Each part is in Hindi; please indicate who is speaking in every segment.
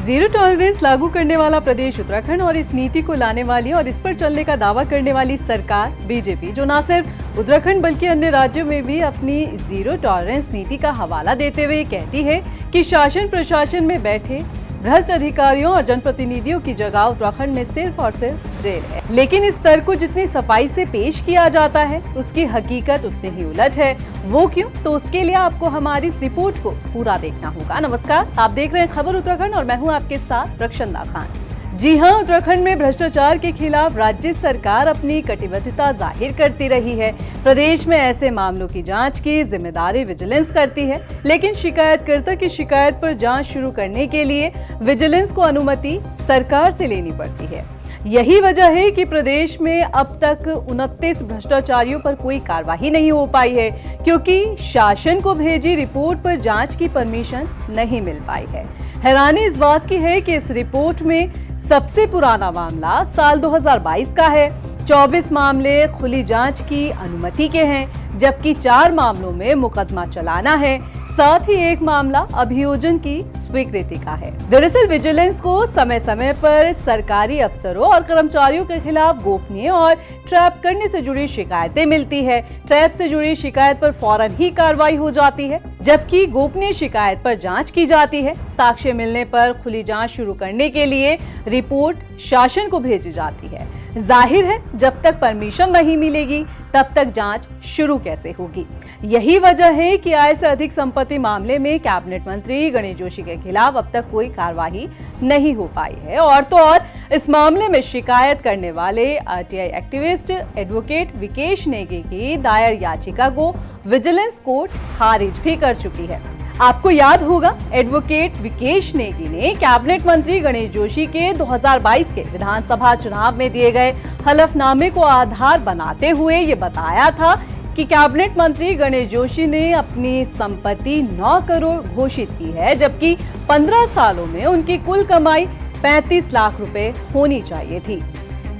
Speaker 1: जीरो टॉलरेंस लागू करने वाला प्रदेश उत्तराखंड और इस नीति को लाने वाली और इस पर चलने का दावा करने वाली सरकार बीजेपी, जो न सिर्फ उत्तराखंड बल्कि अन्य राज्यों में भी अपनी जीरो टॉलरेंस नीति का हवाला देते हुए कहती है कि शासन प्रशासन में बैठे भ्रष्ट अधिकारियों और जनप्रतिनिधियों की जगह उत्तराखंड में सिर्फ और सिर्फ जेल है। लेकिन इस तर्क को जितनी सफाई से पेश किया जाता है उसकी हकीकत उतनी ही उलट है। वो क्यों? तो उसके लिए आपको हमारी इस रिपोर्ट को पूरा देखना होगा। नमस्कार, आप देख रहे हैं खबर उत्तराखंड और मैं हूं आपके साथ रक्षंदा खान। जी हां, उत्तराखंड में भ्रष्टाचार के खिलाफ राज्य सरकार अपनी कटिबद्धता जाहिर करती रही है। प्रदेश में ऐसे मामलों की जांच की जिम्मेदारी विजिलेंस करती है, लेकिन शिकायतकर्ता की शिकायत पर जांच शुरू करने के लिए विजिलेंस को अनुमति सरकार से लेनी पड़ती है। यही वजह है कि प्रदेश में अब तक 29 भ्रष्टाचारियों पर कोई कार्रवाई नहीं हो पाई है, क्योंकि शासन को भेजी रिपोर्ट पर जांच की परमिशन नहीं मिल पाई है। हैरानी इस बात की है कि इस रिपोर्ट में सबसे पुराना मामला साल 2022 का है। 24 मामले खुली जांच की अनुमति के हैं, जबकि 4 मामलों में मुकदमा चलाना है। साथ ही एक मामला अभियोजन की स्वीकृति का है। दरअसल विजिलेंस को समय समय पर सरकारी अफसरों और कर्मचारियों के खिलाफ गोपनीय और ट्रैप करने से जुड़ी शिकायतें मिलती है। ट्रैप से जुड़ी शिकायत पर फौरन ही कार्रवाई हो जाती है, जबकि गोपनीय शिकायत पर जांच की जाती है। साक्ष्य मिलने पर खुली जांच शुरू करने के लिए रिपोर्ट शासन को भेजी जाती है। जाहिर है, जब तक परमिशन नहीं मिलेगी तब तक जांच शुरू कैसे होगी। यही वजह है कि आय से अधिक संपत्ति मामले में कैबिनेट मंत्री गणेश जोशी के खिलाफ अब तक कोई कार्रवाई नहीं हो पाई है। और तो और इस मामले में शिकायत करने वाले RTI activist advocate Vikesh Negi की दायर याचिका को विजिलेंस कोर्ट खारिज भी कर चुकी है। आपको याद होगा, एडवोकेट विकेश नेगी ने कैबिनेट मंत्री गणेश जोशी के 2022 के विधानसभा चुनाव में दिए गए हलफनामे को आधार बनाते हुए ये बताया था कि कैबिनेट मंत्री गणेश जोशी ने अपनी संपत्ति 9 करोड़ घोषित की है, जबकि 15 सालों में उनकी कुल कमाई 35 लाख रुपए होनी चाहिए थी।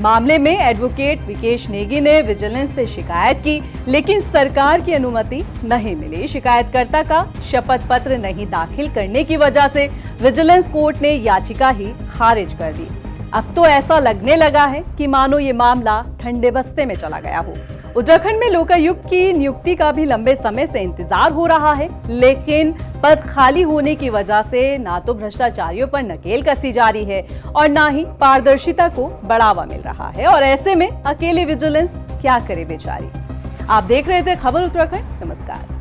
Speaker 1: मामले में एडवोकेट विकेश नेगी ने विजिलेंस से शिकायत की, लेकिन सरकार की अनुमति नहीं मिली। शिकायतकर्ता का शपथ पत्र नहीं दाखिल करने की वजह से विजिलेंस कोर्ट ने याचिका ही खारिज कर दी। अब तो ऐसा लगने लगा है कि मानो ये मामला ठंडे बस्ते में चला गया हो। उत्तराखंड में लोकायुक्त की नियुक्ति का भी लंबे समय से इंतजार हो रहा है, लेकिन पद खाली होने की वजह से ना तो भ्रष्टाचारियों पर नकेल कसी जा रही है और ना ही पारदर्शिता को बढ़ावा मिल रहा है। और ऐसे में अकेले विजिलेंस क्या करे बेचारी। आप देख रहे थे खबर उत्तराखंड। नमस्कार।